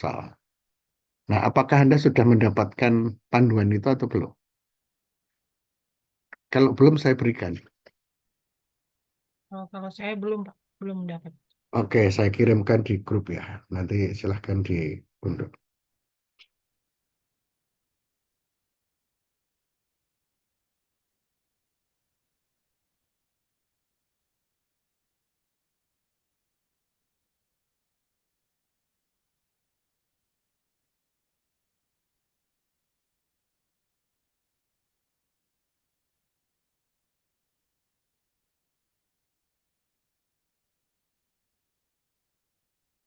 Nah, apakah Anda sudah mendapatkan panduan itu atau belum? Kalau belum, saya berikan. Oh, kalau saya belum, Pak. Belum dapat. Oke, saya kirimkan di grup ya. Nanti silahkan diunduh.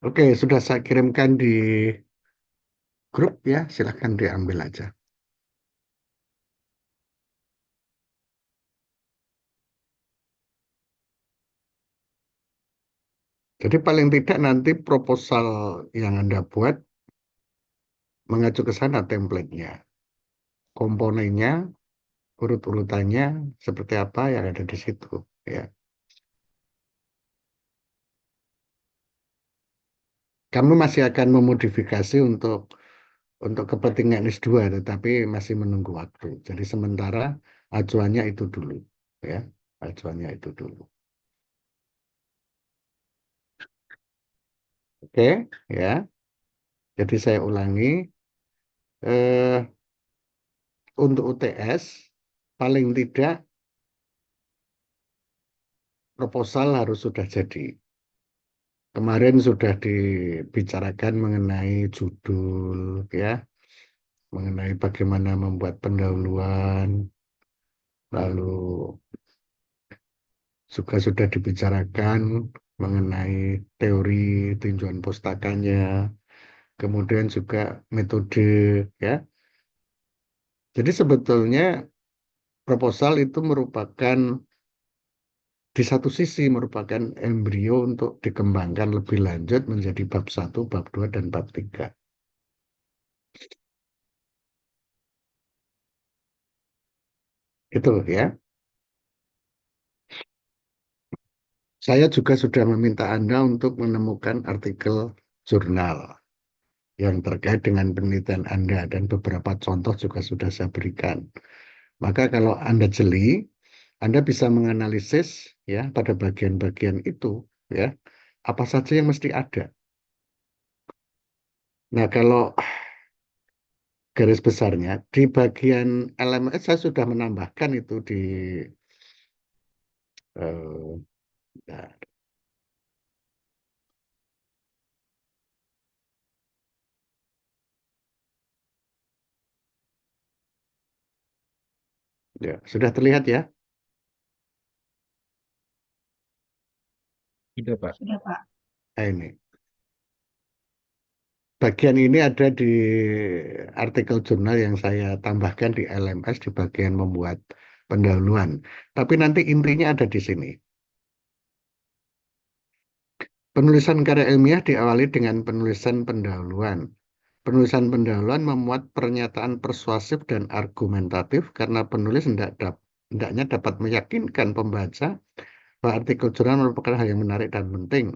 Oke, sudah saya kirimkan di grup ya. Silahkan diambil aja. Jadi paling tidak nanti proposal yang Anda buat mengacu ke sana template-nya. Komponennya, urut-urutannya seperti apa yang ada di situ. Ya. Kami masih akan memodifikasi untuk kepentingan S2, tetapi masih menunggu waktu. Jadi sementara acuannya itu dulu. Ya, acuannya itu dulu. Oke, ya. Jadi saya ulangi, eh, untuk UTS, paling tidak proposal harus sudah jadi. Kemarin sudah dibicarakan mengenai judul, ya, mengenai bagaimana membuat pendahuluan, lalu juga sudah dibicarakan mengenai teori tinjauan pustakanya, kemudian juga metode, ya. Jadi sebetulnya proposal itu merupakan di satu sisi merupakan embrio untuk dikembangkan lebih lanjut menjadi bab 1, bab 2, dan bab 3. Itu ya. Saya juga sudah meminta Anda untuk menemukan artikel jurnal yang terkait dengan penelitian Anda dan beberapa contoh juga sudah saya berikan. Maka kalau Anda jeli, Anda bisa menganalisis ya pada bagian-bagian itu ya apa saja yang mesti ada. Nah, kalau garis besarnya di bagian LMS saya sudah menambahkan itu di ya, ya, sudah terlihat ya. Sudah, Pak. Sudah, Pak. Nah, ini. Bagian ini ada di artikel jurnal yang saya tambahkan di LMS di bagian membuat pendahuluan. Tapi nanti intinya ada di sini. Penulisan karya ilmiah diawali dengan penulisan pendahuluan. Penulisan pendahuluan memuat pernyataan persuasif dan argumentatif karena penulis hendaknya dapat meyakinkan pembaca bahwa artikel jurnal merupakan hal yang menarik dan penting.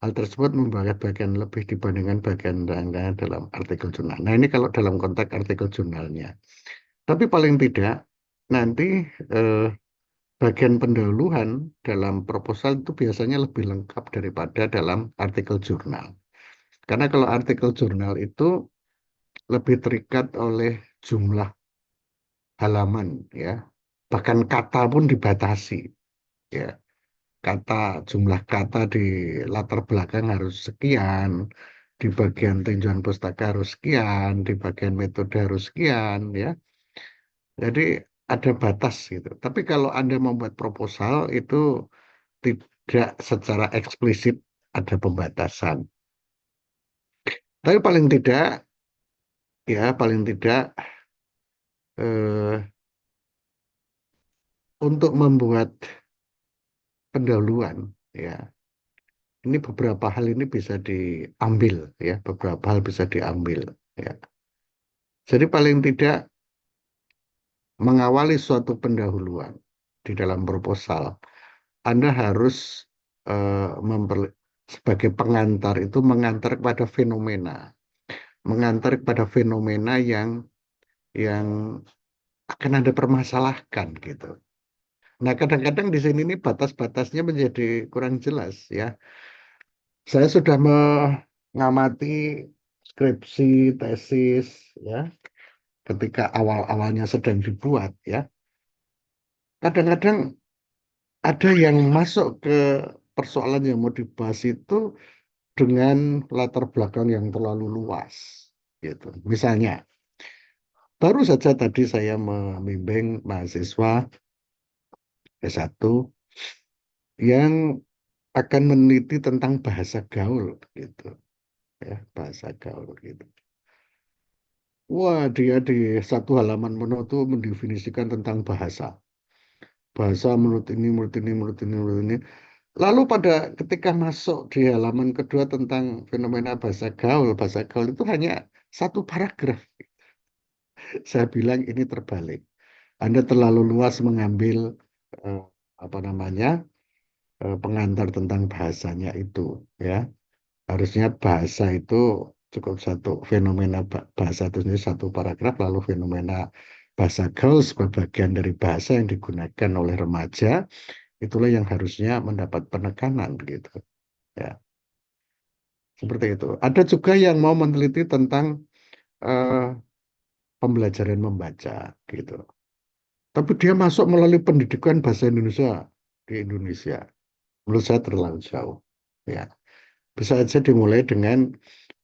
Hal tersebut membawa bagian lebih dibandingkan bagian lain dalam artikel jurnal. Nah, ini kalau dalam konteks artikel jurnalnya. Tapi paling tidak, nanti eh, bagian pendahuluan dalam proposal itu biasanya lebih lengkap daripada dalam artikel jurnal. Karena kalau artikel jurnal itu lebih terikat oleh jumlah halaman, ya. Bahkan kata pun dibatasi, ya. Kata, jumlah kata di latar belakang harus sekian, di bagian tinjauan pustaka harus sekian, di bagian metode harus sekian, ya. Jadi ada batas gitu. Tapi kalau Anda membuat proposal itu tidak secara eksplisit ada pembatasan. Tapi paling tidak, ya paling tidak eh, untuk membuat pendahuluan, ya ini beberapa hal ini bisa diambil, ya beberapa hal bisa diambil, ya. Jadi paling tidak mengawali suatu pendahuluan di dalam proposal, Anda harus sebagai pengantar itu mengantar kepada fenomena. mengantar kepada fenomena yang akan Anda permasalahkan gitu. Nah, kadang-kadang di sini nih batas-batasnya menjadi kurang jelas ya. Saya sudah mengamati skripsi, tesis ya, ketika awal-awalnya sedang dibuat ya. Kadang-kadang ada yang masuk ke persoalan yang mau dibahas itu dengan latar belakang yang terlalu luas gitu. Misalnya, baru saja tadi saya membimbing mahasiswa S1 yang akan meneliti tentang bahasa gaul gitu ya, bahasa gaul gitu. Wah, dia di satu halaman penuh tuh mendefinisikan tentang bahasa. Bahasa menurut ini, menurut ini, menurut ini, menurut ini. Lalu pada ketika masuk di halaman kedua tentang fenomena bahasa gaul itu hanya satu paragraf. Saya bilang ini terbalik. Anda terlalu luas mengambil eh, apa namanya pengantar tentang bahasanya itu, ya. Harusnya bahasa itu cukup satu fenomena bahasa itu sendiri satu paragraf, lalu fenomena bahasa gaul sebagai bagian dari bahasa yang digunakan oleh remaja, itulah yang harusnya mendapat penekanan gitu. Ya, seperti itu. Ada juga yang mau meneliti tentang eh, pembelajaran membaca gitu. Tapi dia masuk melalui pendidikan bahasa Indonesia di Indonesia. Menurut saya terlalu jauh. Ya, bisa saja dimulai dengan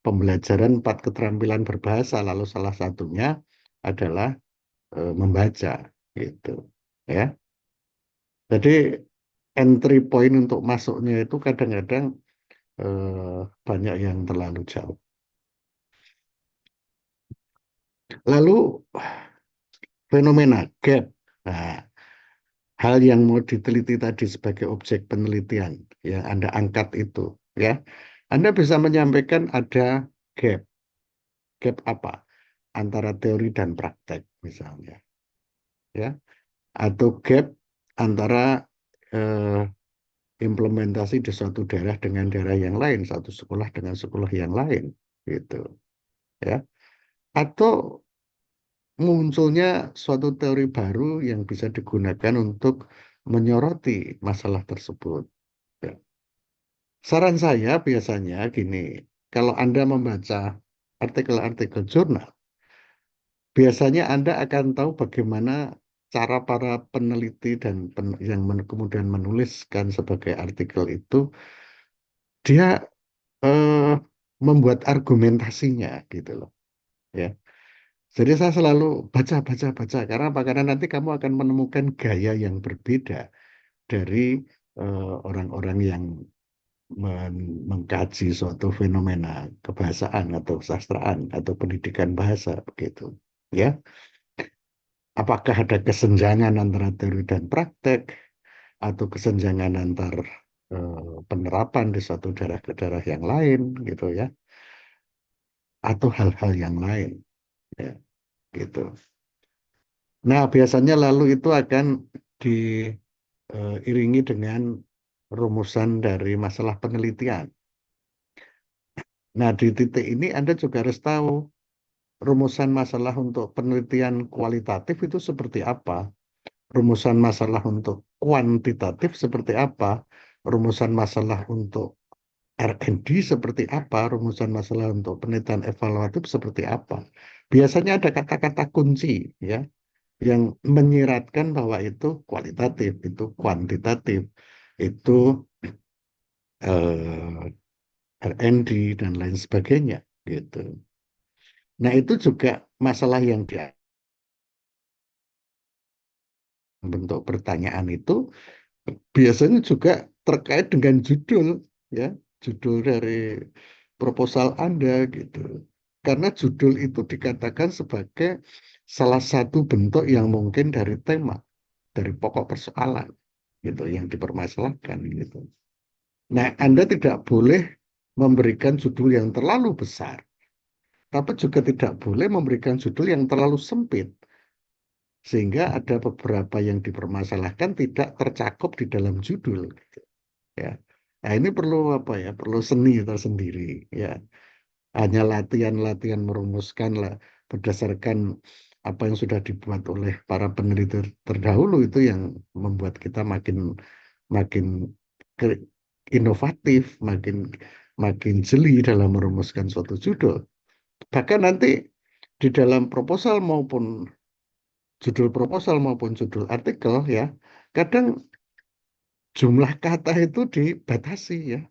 pembelajaran 4 keterampilan berbahasa, lalu salah satunya adalah membaca, gitu. Ya, jadi entry point untuk masuknya itu kadang-kadang banyak yang terlalu jauh. Lalu fenomena gap. Nah, hal yang mau diteliti tadi sebagai objek penelitian yang Anda angkat itu, ya. Anda bisa menyampaikan ada gap. Gap apa? Antara teori dan praktek misalnya, ya. Atau gap antara eh, implementasi di suatu daerah dengan daerah yang lain, satu sekolah dengan sekolah yang lain, gitu, ya. Atau munculnya suatu teori baru yang bisa digunakan untuk menyoroti masalah tersebut. Ya. Saran saya biasanya gini, kalau Anda membaca artikel-artikel jurnal, biasanya Anda akan tahu bagaimana cara para peneliti dan yang kemudian menuliskan sebagai artikel itu, dia eh, membuat argumentasinya gitu loh. Ya. Jadi saya selalu baca, baca, baca. Karena apa? Karena nanti kamu akan menemukan gaya yang berbeda dari orang-orang yang mengkaji suatu fenomena kebahasaan atau sastraan atau pendidikan bahasa begitu. Ya, apakah ada kesenjangan antara teori dan praktek atau kesenjangan antar penerapan di satu daerah ke daerah yang lain gitu ya, atau hal-hal yang lain ya, gitu. Nah, biasanya lalu itu akan diiringi dengan rumusan dari masalah penelitian. Nah, di titik ini Anda juga harus tahu rumusan masalah untuk penelitian kualitatif itu seperti apa, rumusan masalah untuk kuantitatif seperti apa, rumusan masalah untuk R&D seperti apa, rumusan masalah untuk penelitian evaluatif seperti apa. Biasanya ada kata-kata kunci ya yang menyiratkan bahwa itu kualitatif, itu kuantitatif, itu R&D dan lain sebagainya gitu. Nah, itu juga masalah yang dia bentuk pertanyaan itu biasanya juga terkait dengan judul ya, judul dari proposal Anda gitu. Karena judul itu dikatakan sebagai salah satu bentuk yang mungkin dari tema, dari pokok persoalan gitu yang dipermasalahkan gitu. Nah, Anda tidak boleh memberikan judul yang terlalu besar, tapi juga tidak boleh memberikan judul yang terlalu sempit, sehingga ada beberapa yang dipermasalahkan tidak tercakup di dalam judul. Gitu, ya. Nah, ini perlu apa ya? Perlu seni tersendiri, ya. hanya latihan-latihan merumuskan lah berdasarkan apa yang sudah dibuat oleh para peneliti terdahulu itu yang membuat kita makin makin ke- inovatif, makin makin jeli dalam merumuskan suatu judul. Bahkan nanti di dalam proposal maupun judul proposal maupun judul artikel ya, kadang jumlah kata itu dibatasi ya.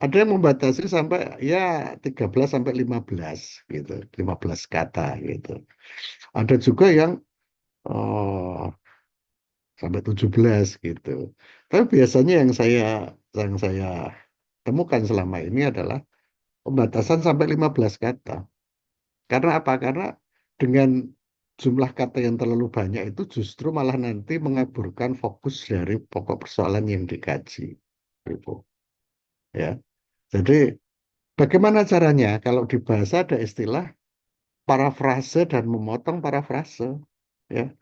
Ada yang membatasi sampai ya 13 sampai 15 gitu, 15 kata gitu. Ada juga yang oh, sampai 17 gitu. Tapi biasanya yang saya temukan selama ini adalah pembatasan sampai 15 kata. Karena apa? Karena dengan jumlah kata yang terlalu banyak itu justru malah nanti mengaburkan fokus dari pokok persoalan yang dikaji. Gitu. Ya. Jadi bagaimana caranya? Kalau di bahasa ada istilah parafrase dan memotong parafrase. Ya.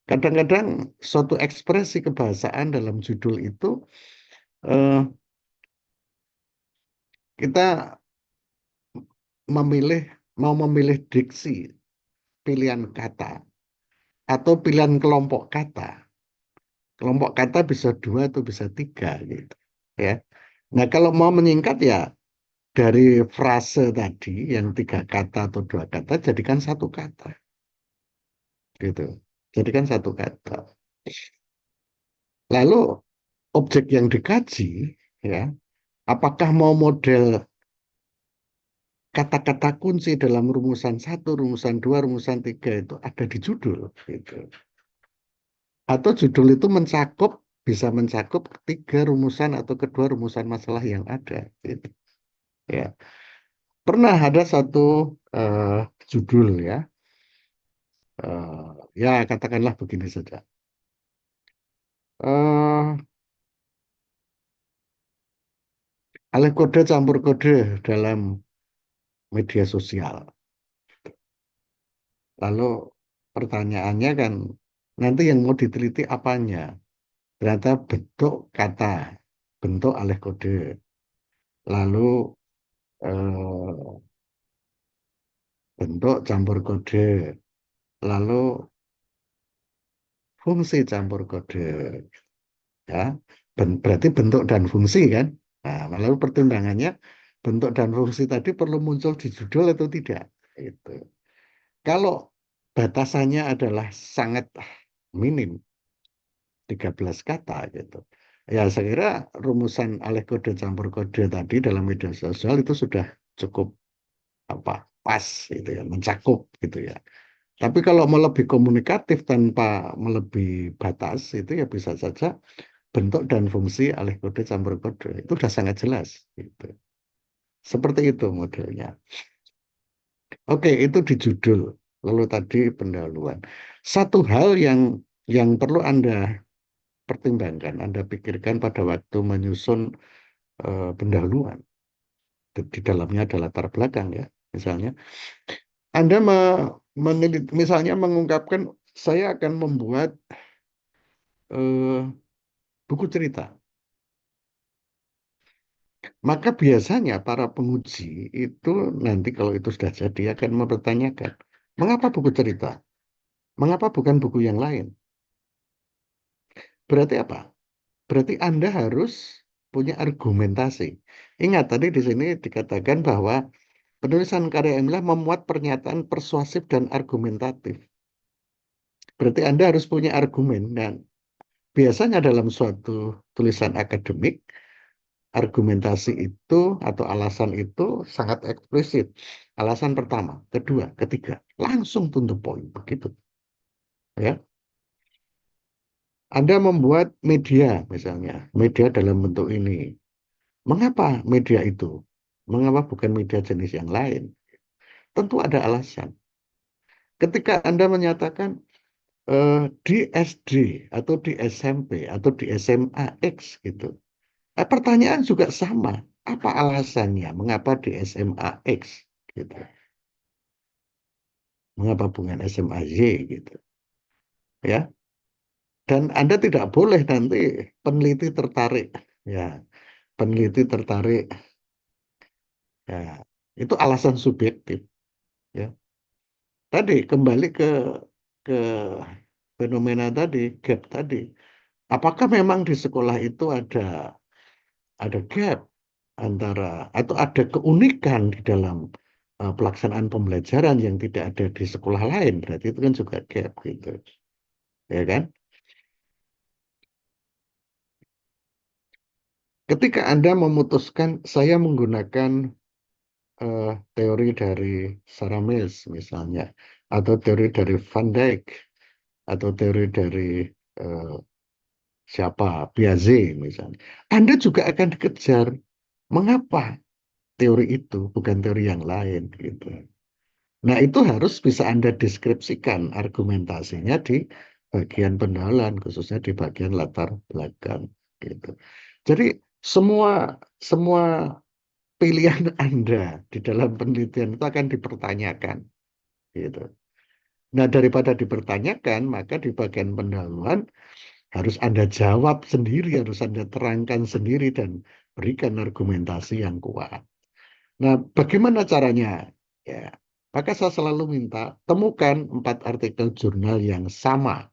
Kadang-kadang suatu ekspresi kebahasaan dalam judul itu eh, kita memilih mau memilih diksi, pilihan kata atau pilihan kelompok kata. Kelompok kata bisa dua atau bisa tiga gitu. Ya. Nah kalau mau menyingkat ya dari frase tadi yang tiga kata atau dua kata jadikan satu kata gitu. Jadikan satu kata. Lalu objek yang dikaji ya apakah mau model kata-kata kunci dalam rumusan satu, rumusan dua, rumusan tiga itu ada di judul gitu. Atau judul itu bisa mencakup tiga rumusan atau kedua rumusan masalah yang ada gitu. Ya. Pernah ada satu eh, judul ya, ya katakanlah begini saja. Eh, Alih kode campur kode dalam media sosial. Lalu pertanyaannya kan nanti yang mau diteliti apanya? Ternyata bentuk kata, bentuk alih kode, lalu eh, bentuk campur kode, lalu fungsi campur kode, ya. Berarti bentuk dan fungsi kan? Nah, lalu pertimbangannya bentuk dan fungsi tadi perlu muncul di judul atau tidak? Itu. Kalau batasannya adalah sangat minim, 13 kata gitu. Ya, saya kira rumusan alih kode campur kode tadi dalam media sosial itu sudah cukup apa pas gitu ya, mencakup gitu ya. Tapi kalau mau lebih komunikatif tanpa melebihi batas itu ya bisa saja bentuk dan fungsi alih kode campur kode itu sudah sangat jelas gitu. Seperti itu modelnya. Oke, itu di judul. Lalu tadi pendahuluan. Satu hal yang perlu Anda pertimbangkan, Anda pikirkan pada waktu menyusun pendahuluan. Di dalamnya ada latar belakang ya. Misalnya, Anda misalnya mengungkapkan saya akan membuat eh, buku cerita. Maka biasanya para penguji itu nanti kalau itu sudah jadi akan mempertanyakan, mengapa buku cerita? Mengapa bukan buku yang lain? Berarti apa? Berarti Anda harus punya argumentasi. Ingat tadi di sini dikatakan bahwa penulisan karya ilmiah memuat pernyataan persuasif dan argumentatif. Berarti Anda harus punya argumen dan biasanya dalam suatu tulisan akademik argumentasi itu atau alasan itu sangat eksplisit. Alasan pertama, kedua, ketiga, langsung to the point begitu. Ya, Anda membuat media misalnya, media dalam bentuk ini. Mengapa media itu? Mengapa bukan media jenis yang lain? Tentu ada alasan. Ketika Anda menyatakan di SD atau di SMP atau di SMA X gitu, pertanyaan juga sama. Apa alasannya? Mengapa di SMA X gitu? Mengapa bukan SMA Y gitu? Ya, dan Anda tidak boleh nanti peneliti tertarik, ya, peneliti tertarik, ya. Itu alasan subjektif. Ya. Tadi kembali ke fenomena tadi, gap tadi. Apakah memang di sekolah itu ada gap antara atau ada keunikan di dalam pelaksanaan pembelajaran yang tidak ada di sekolah lain? Berarti itu kan juga gap gitu, ya kan? Ketika Anda memutuskan saya menggunakan teori dari Sarah Mills misalnya, atau teori dari Van Dijk, atau teori dari eh, siapa Piaget misalnya, Anda juga akan dikejar. Mengapa teori itu bukan teori yang lain gitu? Nah, itu harus bisa Anda deskripsikan argumentasinya di bagian pendahuluan, khususnya di bagian latar belakang gitu. Jadi semua semua pilihan Anda di dalam penelitian itu akan dipertanyakan gitu. Nah, daripada dipertanyakan, maka di bagian pendahuluan harus Anda jawab sendiri, harus Anda terangkan sendiri dan berikan argumentasi yang kuat. Nah, bagaimana caranya? Ya, maka saya selalu minta temukan 4 artikel jurnal yang sama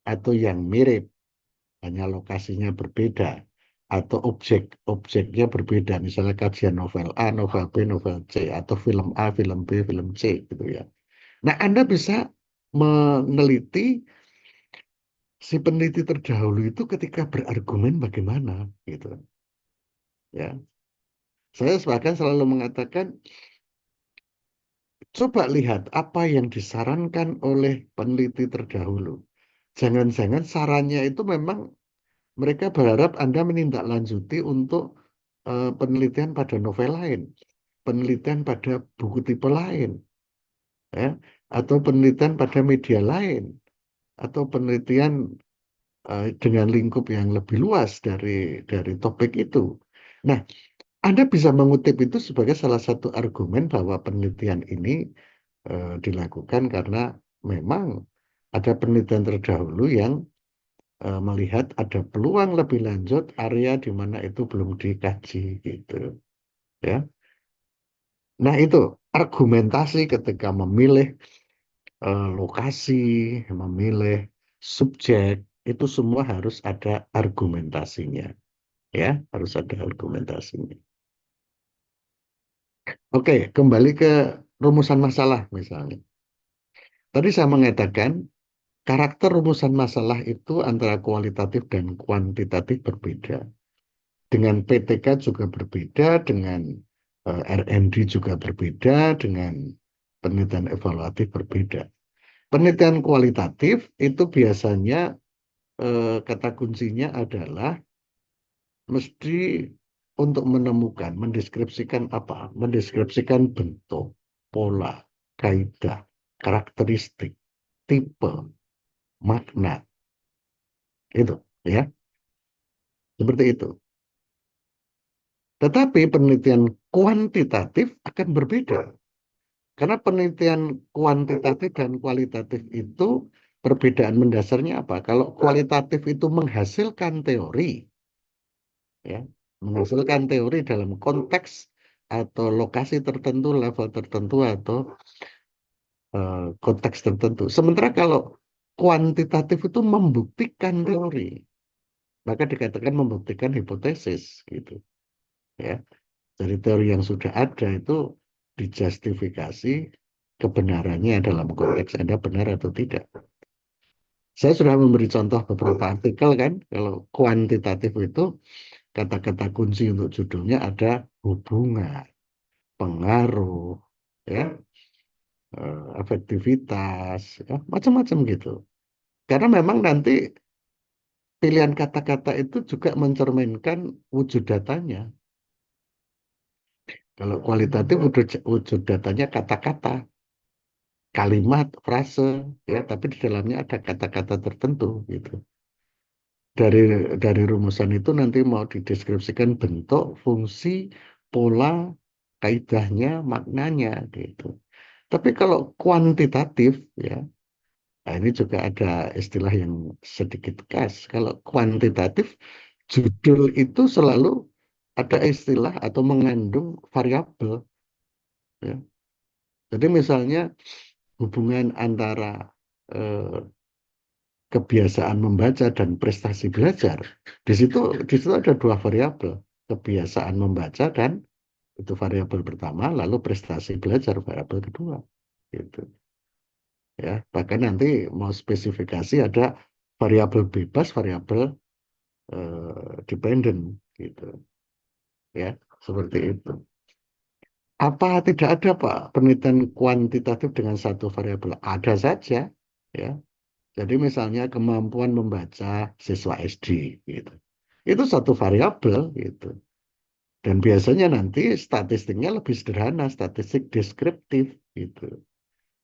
atau yang mirip, hanya lokasinya berbeda atau objeknya berbeda. Misalnya kajian novel A, novel B, novel C, atau film A, film B, film C, gitu ya. Nah, Anda bisa meneliti si peneliti terdahulu itu ketika berargumen bagaimana, gitu. Ya, saya bahkan selalu mengatakan coba lihat apa yang disarankan oleh peneliti terdahulu. Jangan-jangan sarannya itu memang mereka berharap Anda menindaklanjuti untuk penelitian pada novel lain, penelitian pada buku tipe lain, ya, atau penelitian pada media lain, atau penelitian dengan lingkup yang lebih luas dari topik itu. Nah, Anda bisa mengutip itu sebagai salah satu argumen bahwa penelitian ini dilakukan karena memang ada penelitian terdahulu yang melihat ada peluang lebih lanjut area di mana itu belum dikaji gitu ya. Nah, itu argumentasi ketika memilih lokasi, memilih subjek itu semua harus ada argumentasinya ya, harus ada argumentasinya. Oke, kembali ke rumusan masalah misalnya. Tadi saya mengatakan karakter rumusan masalah itu antara kualitatif dan kuantitatif berbeda. Dengan PTK juga berbeda, dengan R&D juga berbeda, dengan penelitian evaluatif berbeda. Penelitian kualitatif itu biasanya kata kuncinya adalah mesti untuk menemukan, mendeskripsikan apa? Mendeskripsikan bentuk, pola, kaidah, karakteristik, tipe, makna. Itu, ya. Seperti itu. Tetapi penelitian kuantitatif akan berbeda. Karena penelitian kuantitatif dan kualitatif itu perbedaan mendasarnya apa? Kalau kualitatif itu menghasilkan teori, ya, menghasilkan teori dalam konteks atau lokasi tertentu, level tertentu atau konteks tertentu. Sementara kalau kuantitatif itu membuktikan teori, maka dikatakan membuktikan hipotesis, gitu, ya. Dari teori yang sudah ada itu dijustifikasi kebenarannya dalam konteks Anda benar atau tidak. Saya sudah memberi contoh beberapa artikel kan, kalau kuantitatif itu kata-kata kunci untuk judulnya ada hubungan, pengaruh, ya, efektivitas, ya, macam-macam gitu. Karena memang nanti pilihan kata-kata itu juga mencerminkan wujud datanya. Kalau kualitatif wujud datanya kata-kata, kalimat, frase, ya, tapi di dalamnya ada kata-kata tertentu gitu. Dari dari rumusan itu nanti mau dideskripsikan bentuk, fungsi, pola, kaidahnya, maknanya gitu. Tapi kalau kuantitatif ya, nah ini juga ada istilah yang sedikit khas. Kalau kuantitatif, judul itu selalu ada istilah atau mengandung variabel. Ya. Jadi misalnya hubungan antara eh, kebiasaan membaca dan prestasi belajar, di situ ada dua variabel, kebiasaan membaca dan itu variabel pertama, lalu prestasi belajar variabel kedua, gitu. Ya, bahkan nanti mau spesifikasi ada variabel bebas, variabel dependent, gitu. Ya, seperti itu. Apa tidak ada Pak penelitian kuantitatif dengan satu variabel? Ada saja, ya. Jadi misalnya kemampuan membaca siswa SD, gitu. Itu satu variabel, gitu. Dan biasanya nanti statistiknya lebih sederhana, statistik deskriptif, gitu.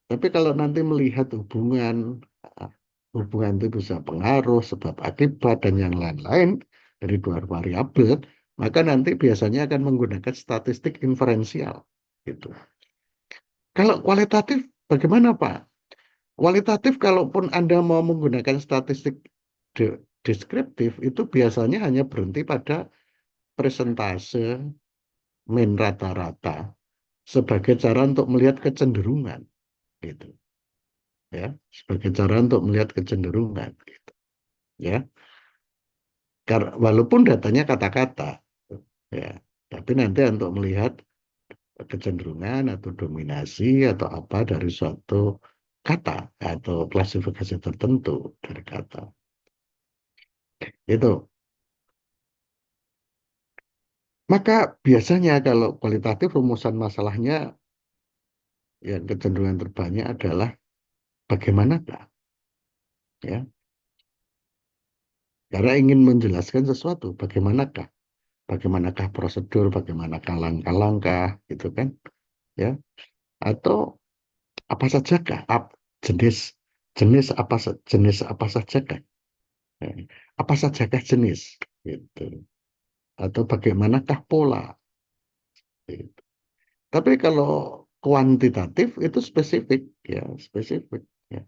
Tapi kalau nanti melihat ah, hubungan itu bisa pengaruh, sebab akibat, dan yang lain-lain dari dua variabel, maka nanti biasanya akan menggunakan statistik inferensial, gitu. Kalau kualitatif, bagaimana Pak? Kualitatif, kalaupun Anda mau menggunakan statistik deskriptif, itu biasanya hanya berhenti pada persentase min rata-rata sebagai cara untuk melihat kecenderungan, gitu. Ya, sebagai cara untuk melihat kecenderungan, gitu. Ya, walaupun datanya kata-kata, ya, tapi nanti untuk melihat kecenderungan atau dominasi atau apa dari suatu kata atau klasifikasi tertentu dari kata. Itu. Maka biasanya kalau kualitatif rumusan masalahnya yang kecenderungan terbanyak adalah bagaimanakah, ya. Karena ingin menjelaskan sesuatu, bagaimanakah prosedur, bagaimanakah langkah-langkah, gitu kan, ya. Atau apa sajakah, jenis jenis jenis apa sajakah, ya. Apa sajakah jenis, gitu. Atau bagaimanakah pola, gitu. Tapi kalau kuantitatif itu spesifik, ya, spesifik, ya.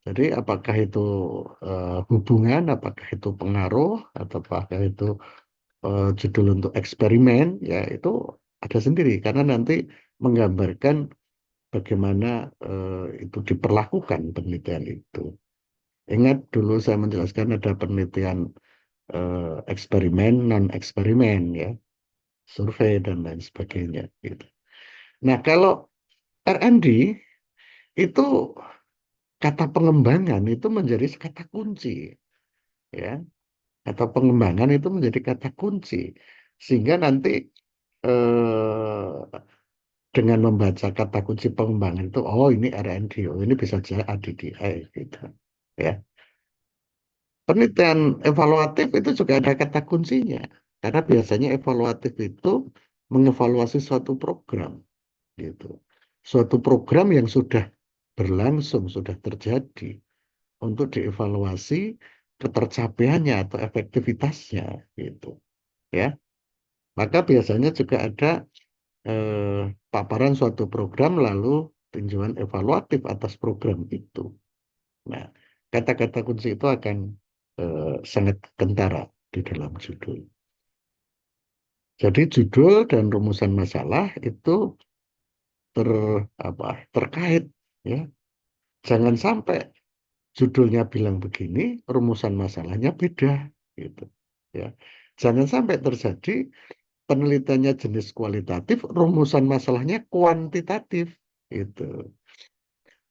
Jadi apakah itu hubungan, apakah itu pengaruh, atau apakah itu judul untuk eksperimen, ya itu ada sendiri karena nanti menggambarkan bagaimana itu diperlakukan penelitian itu. Ingat dulu saya menjelaskan ada penelitian eksperimen, non eksperimen, ya, survei dan lain sebagainya. Gitu. Nah kalau R&D itu kata pengembangan itu menjadi kata kunci, ya. Kata pengembangan itu menjadi kata kunci sehingga nanti eh, dengan membaca kata kunci pengembangan itu, oh ini R&D, oh ini bisa jadi ADDI, gitu, ya. Penelitian evaluatif itu juga ada kata kuncinya karena biasanya evaluatif itu mengevaluasi suatu program, gitu, suatu program yang sudah berlangsung, sudah terjadi, untuk dievaluasi ketercapaiannya atau efektivitasnya, gitu, ya. Maka biasanya juga ada paparan suatu program lalu tinjauan evaluatif atas program itu. Nah, kata-kata kunci itu akan sangat kentara di dalam judul. Jadi judul dan rumusan masalah itu ter terkait, ya. Jangan sampai judulnya bilang begini, rumusan masalahnya beda, gitu, ya. Jangan sampai terjadi penelitiannya jenis kualitatif, rumusan masalahnya kuantitatif, gitu.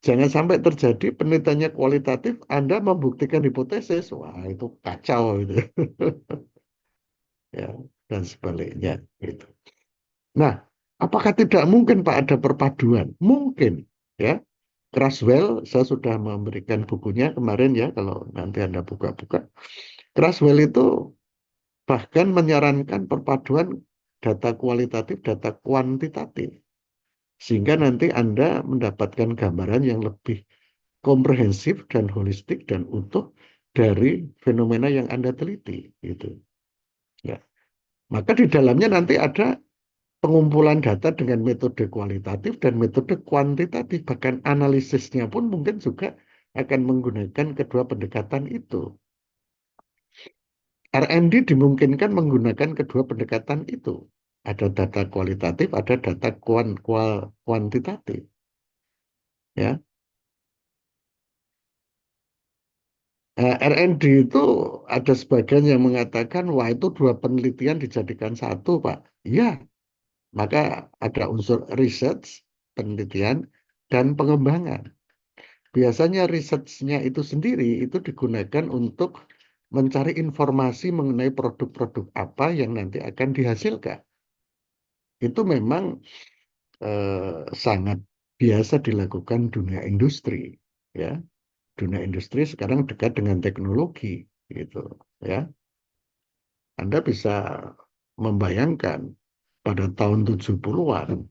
Jangan sampai terjadi penelitiannya kualitatif, Anda membuktikan hipotesis, wah itu kacau itu, ya, dan sebaliknya, gitu. Nah, apakah tidak mungkin Pak ada perpaduan? Mungkin, ya. Craswell, saya sudah memberikan bukunya kemarin, ya, kalau nanti Anda buka-buka. Craswell itu bahkan menyarankan perpaduan data kualitatif, data kuantitatif. Sehingga nanti Anda mendapatkan gambaran yang lebih komprehensif dan holistik dan utuh dari fenomena yang Anda teliti, gitu. Ya. Maka di dalamnya nanti ada pengumpulan data dengan metode kualitatif dan metode kuantitatif, bahkan analisisnya pun mungkin juga akan menggunakan kedua pendekatan itu. R&D dimungkinkan menggunakan kedua pendekatan itu. Ada data kualitatif, ada data kuantitatif. Ya, R&D itu ada sebagian yang mengatakan, wah itu dua penelitian dijadikan satu, Pak. Iya, maka ada unsur research, penelitian, dan pengembangan. Biasanya research-nya itu sendiri itu digunakan untuk mencari informasi mengenai produk-produk apa yang nanti akan dihasilkan. Itu memang sangat biasa dilakukan dunia industri, ya. Dunia industri sekarang dekat dengan teknologi, gitu, ya. Anda bisa membayangkan pada tahun 70-an